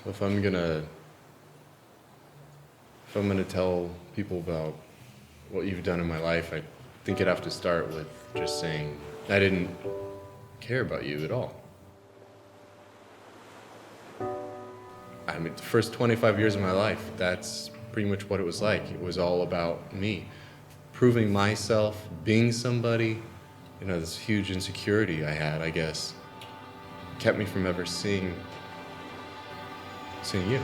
If I'm gonna tell people about what you've done in my life, I think it'd have to start with just saying I didn't care about you at all. I mean, the first 25 years of my life, that's pretty much what it was like. It was all about me, proving myself, being somebody. You know, this huge insecurity I had, I guess, kept me from ever seeing you.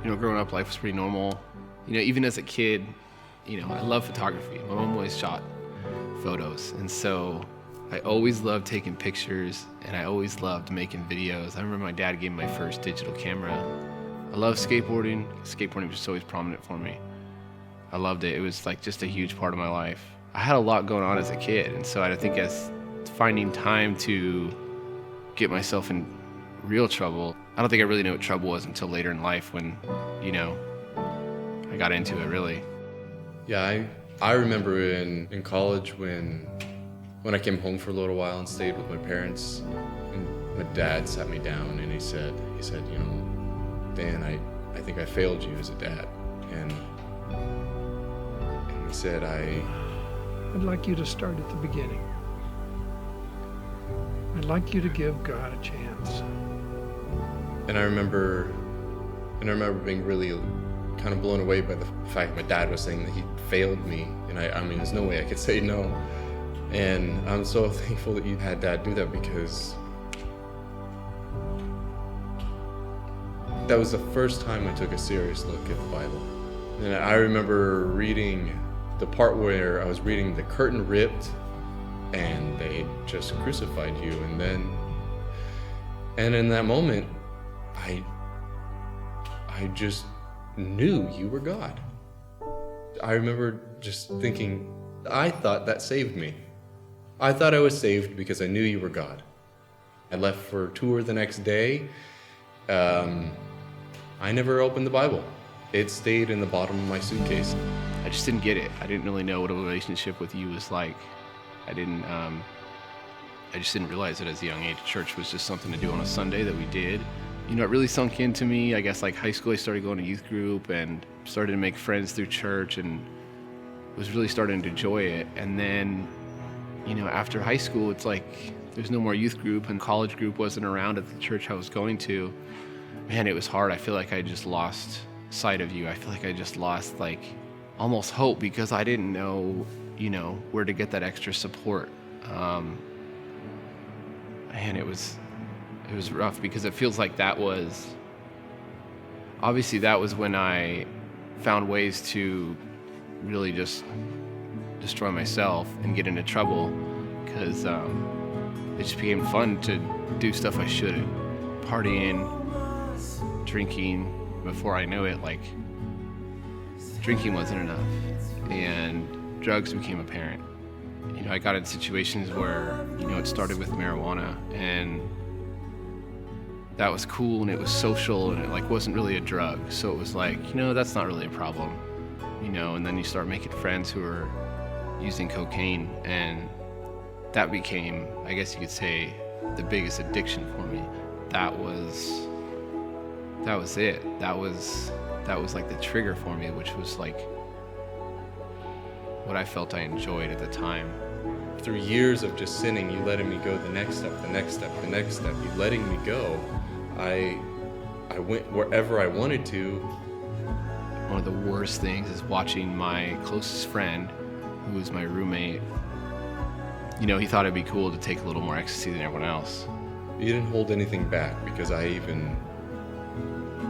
You know, growing up, life was pretty normal. You know, even as a kid, you know, I love photography. My mom always shot photos, and so I always loved taking pictures, and I always loved making videos. I remember my dad gave me my first digital camera. I love skateboarding. Skateboarding was just always prominent for me. I loved it. It was like just a huge part of my life. I had a lot going on as a kid, and so I think as finding time to get myself in real trouble, I don't think I really knew what trouble was until later in life when, you know, I got into it really. Yeah, I remember in college when I came home for a little while and stayed with my parents, and my dad sat me down and he said, you know, Dan, I think I failed you as a dad. And he said, I'd like you to start at the beginning. I'd like you to give God a chance. And I remember being really kind of blown away by the fact my dad was saying that he failed me. And I mean, there's no way I could say no. And I'm so thankful that you had Dad do that, because that was the first time I took a serious look at the Bible. And I remember reading the part where I was reading the curtain ripped and they just crucified you. And in that moment, I just knew you were God. I remember just thinking, I thought that saved me. I thought I was saved because I knew you were God. I left for tour the next day. I never opened the Bible. It stayed in the bottom of my suitcase. I just didn't get it. I didn't really know what a relationship with you was like. I just didn't realize it as a young age. Church was just something to do on a Sunday that we did. You know, it really sunk into me. I guess like high school, I started going to youth group and started to make friends through church and was really starting to enjoy it. And then, you know, after high school, it's like there's no more youth group and college group wasn't around at the church I was going to. Man, it was hard. I feel like I just lost sight of you. I feel like I just lost like almost hope because I didn't know, you know, where to get that extra support. And it was rough because it feels like that was when I found ways to really just destroy myself and get into trouble, because it just became fun to do stuff I shouldn't. Partying, drinking. Before I knew it, like, drinking wasn't enough and drugs became apparent. You know, I got in situations where, you know, it started with marijuana and that was cool and it was social and it like wasn't really a drug. So it was like, you know, that's not really a problem, you know, and then you start making friends who are using cocaine, and that became, I guess you could say, the biggest addiction for me. That was it. That was like the trigger for me, which was like what I felt I enjoyed at the time. Through years of just sinning, you letting me go the next step, the next step, the next step, you letting me go, I went wherever I wanted to. One of the worst things is watching my closest friend, who was my roommate, you know, he thought it'd be cool to take a little more ecstasy than everyone else. You didn't hold anything back, because I even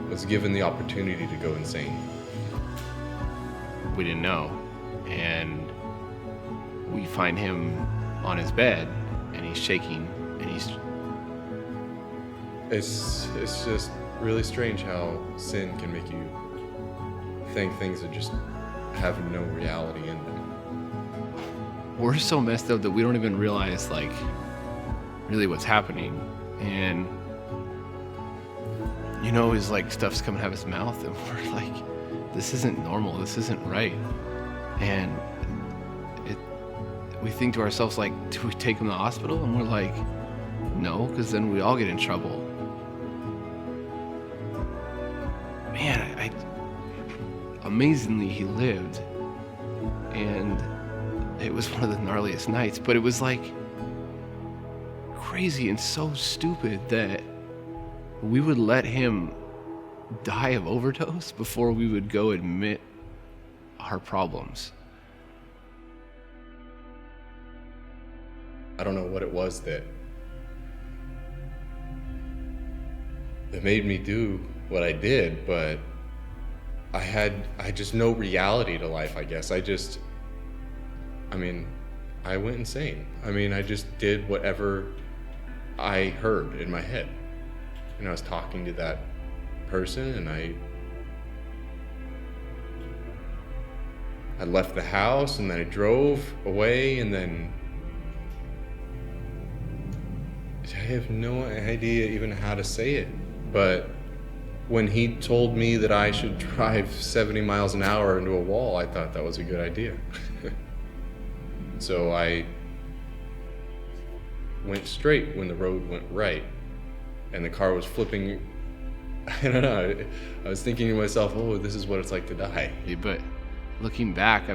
was given the opportunity to go insane. We didn't know, and we find him on his bed and he's shaking and it's just really strange how sin can make you think things that just have no reality in them. We're so messed up that we don't even realize, like, really what's happening. And, you know, his, like, stuff's coming out of his mouth, and we're like, this isn't normal, this isn't right. And we think to ourselves, like, do we take him to the hospital? And we're like, no, because then we all get in trouble. Man, amazingly, he lived. And it was one of the gnarliest nights, but it was like crazy and so stupid that we would let him die of overdose before we would go admit our problems. I don't know what it was that made me do what I did, but I just no reality to life, I guess. I went insane. I just did whatever I heard in my head. And I was talking to that person, and I left the house, and then I drove away, and then I have no idea even how to say it, but when he told me that I should drive 70 miles an hour into a wall, I thought that was a good idea. So I went straight when the road went right, and the car was flipping. I don't know, I was thinking to myself, oh, this is what it's like to die. But looking back,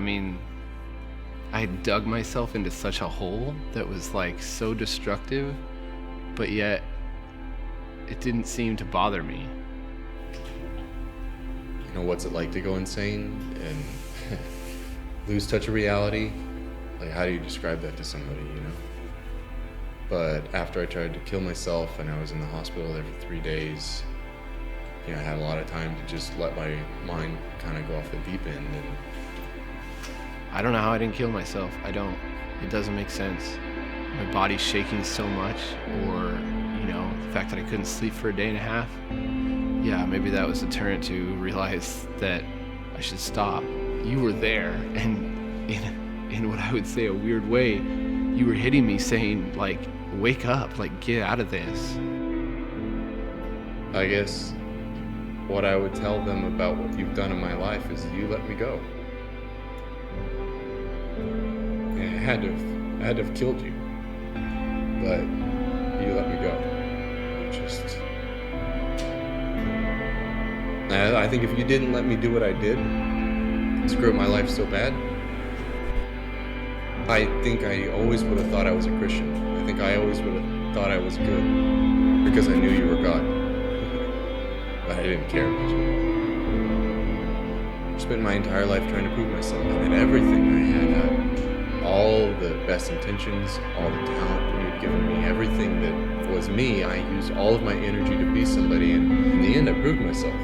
I dug myself into such a hole that was like so destructive, but yet it didn't seem to bother me. You know, what's it like to go insane and lose touch of reality? Like, how do you describe that to somebody, you know? But after I tried to kill myself and I was in the hospital there for 3 days, you know, I had a lot of time to just let my mind kind of go off the deep end. And I don't know how I didn't kill myself. I don't. It doesn't make sense. My body's shaking so much, or, you know, the fact that I couldn't sleep for a day and a half. Yeah, maybe that was a deterrent to realize that I should stop. You were there, and in what I would say a weird way, you were hitting me saying, like, wake up, like, get out of this. I guess what I would tell them about what you've done in my life is you let me go. And I had to have killed you, but you let me go. I think if you didn't let me do what I did, screw up my life so bad, I think I always would have thought I was a Christian. I think I always would have thought I was good because I knew you were God. But I didn't care much. I spent my entire life trying to prove myself. I had everything. I had all the best intentions, all the talent that you had given me, everything that was me. I used all of my energy to be somebody, and in the end I proved myself.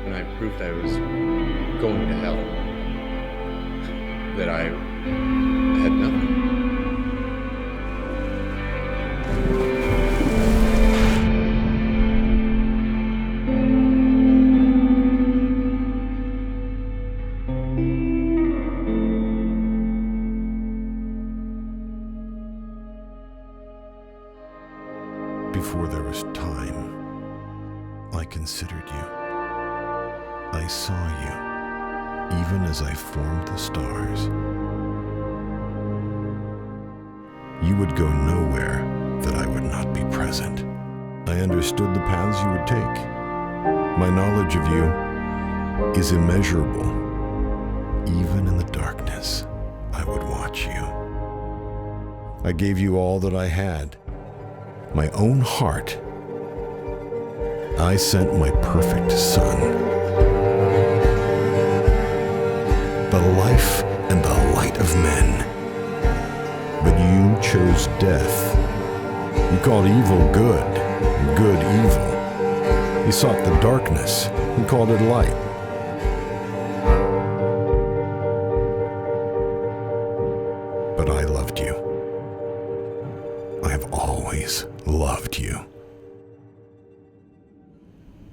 And I proved I was going to hell. That I had nothing. Before there was time, I considered you. I saw you, even as I formed the stars. You would go nowhere that I would not be present. I understood the paths you would take. My knowledge of you is immeasurable. Even in the darkness, I would watch you. I gave you all that I had. My own heart. I sent my perfect son. The life and the light of men. But you chose death. You called evil good, and good evil. You sought the darkness and called it light. But I loved you. I have always loved you.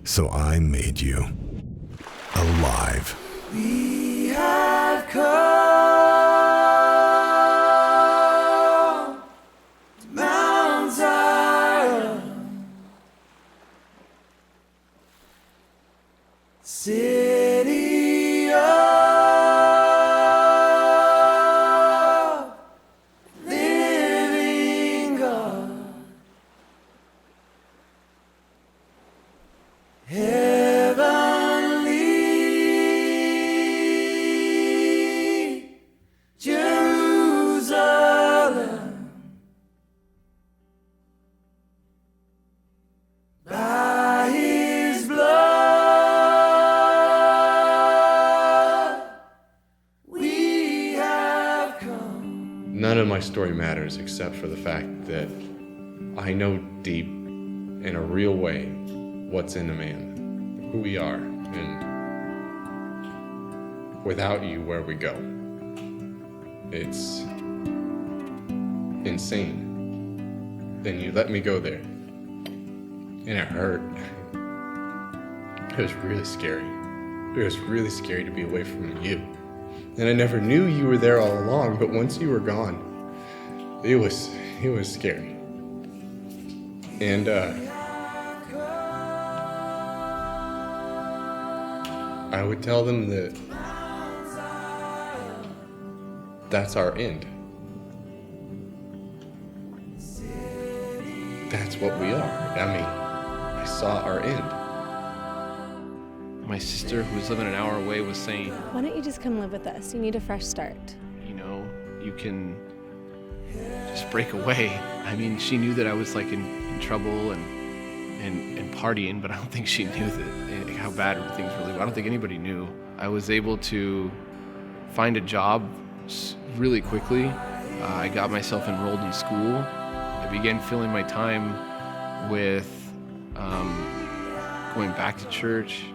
So I made you alive. We have come to Mount Zion, city of living God. Heavenly Jerusalem, by His blood we have come. None of my story matters except for the fact that I know deep, in a real way, what's in a man, who we are, and without you, where we go. It's insane. Then you let me go there. And it hurt. It was really scary. It was really scary to be away from you. And I never knew you were there all along, but once you were gone, it was scary. And I would tell them that that's our end. That's what we are. I mean, I saw our end. My sister, who was living an hour away, was saying, Why don't you just come live with us? You need a fresh start. you know, you can just break away. I mean, she knew that I was like in trouble and partying, but I don't think she knew that how bad things really were. I don't think anybody knew. I was able to find a job really quickly. I got myself enrolled in school. I began filling my time with going back to church,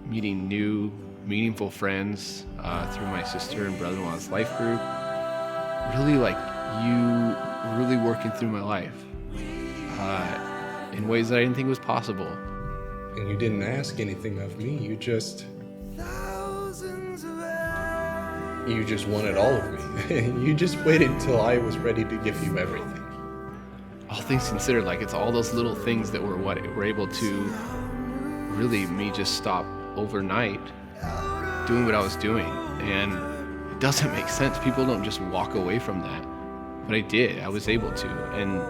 meeting new, meaningful friends through my sister and brother-in-law's life group. Really, like, you really working through my life in ways that I didn't think was possible. And you didn't ask anything of me. You just wanted all of me. You just waited till I was ready to give you everything. All things considered, like, it's all those little things that were able to really me just stop overnight doing what I was doing. And it doesn't make sense. People don't just walk away from that. But I did. I was able to. And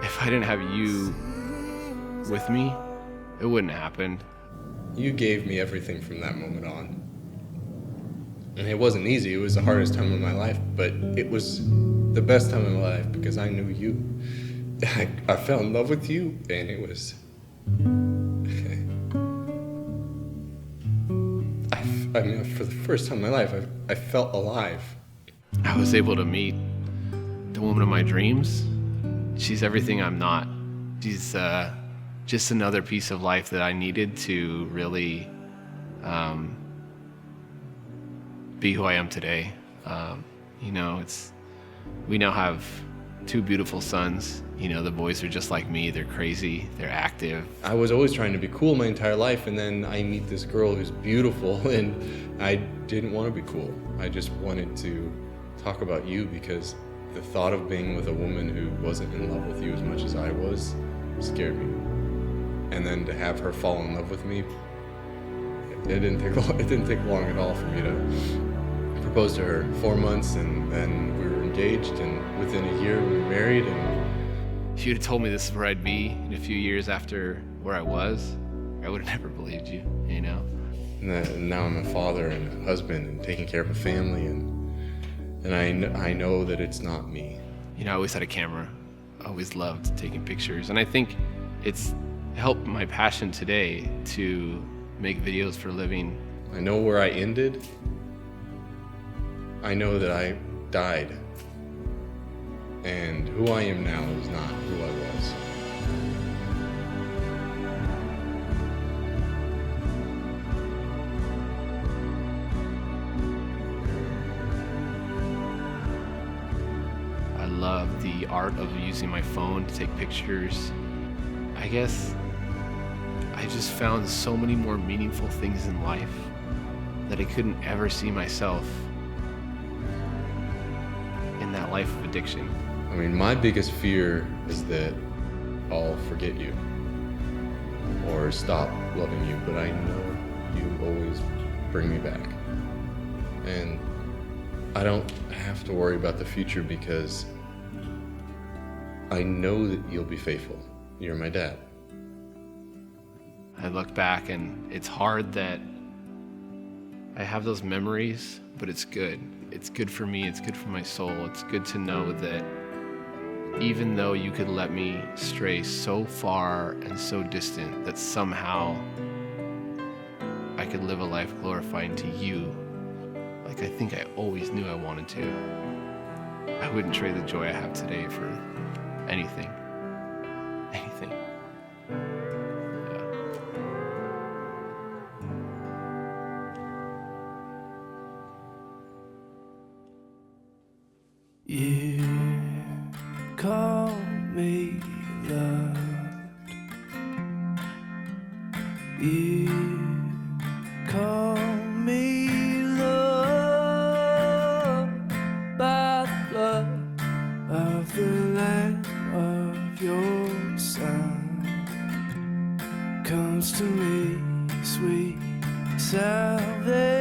if I didn't have you with me, it wouldn't have happened. You gave me everything from that moment on. And it wasn't easy. It was the hardest time of my life, but it was the best time of my life because I knew you. I fell in love with you, and it was... I mean, for the first time in my life, I felt alive. I was able to meet the woman of my dreams. She's everything I'm not. She's just another piece of life that I needed to really be who I am today. You know, we now have 2 beautiful sons. You know, the boys are just like me. They're crazy. They're active. I was always trying to be cool my entire life, and then I meet this girl who's beautiful, and I didn't want to be cool. I just wanted to talk about you because the thought of being with a woman who wasn't in love with you as much as I was scared me. And then to have her fall in love with me, it didn't take long at all for me to propose to her. 4 months, and then we were engaged, and within a year we were married. And if you'd have told me this is where I'd be in a few years after where I was, I would have never believed you, you know? And now I'm a father and a husband and taking care of a family, and I know that it's not me. You know, I always had a camera. I always loved taking pictures. And I think it's helped my passion today to make videos for a living. I know where I ended. I know that I died. And who I am now is not who I was. I love the art of using my phone to take pictures. I guess I just found so many more meaningful things in life that I couldn't ever see myself in that life of addiction. I mean, my biggest fear is that I'll forget you or stop loving you, but I know you always bring me back. And I don't have to worry about the future because I know that you'll be faithful. You're my dad. I look back and it's hard that I have those memories, but it's good. It's good for me, it's good for my soul. It's good to know that even though you could let me stray so far and so distant, that somehow I could live a life glorifying to you, like I think I always knew I wanted to. I wouldn't trade the joy I have today for anything. Anything. You call me loved. You call me loved by the blood of the Lamb of your Son. Comes to me, sweet salvation.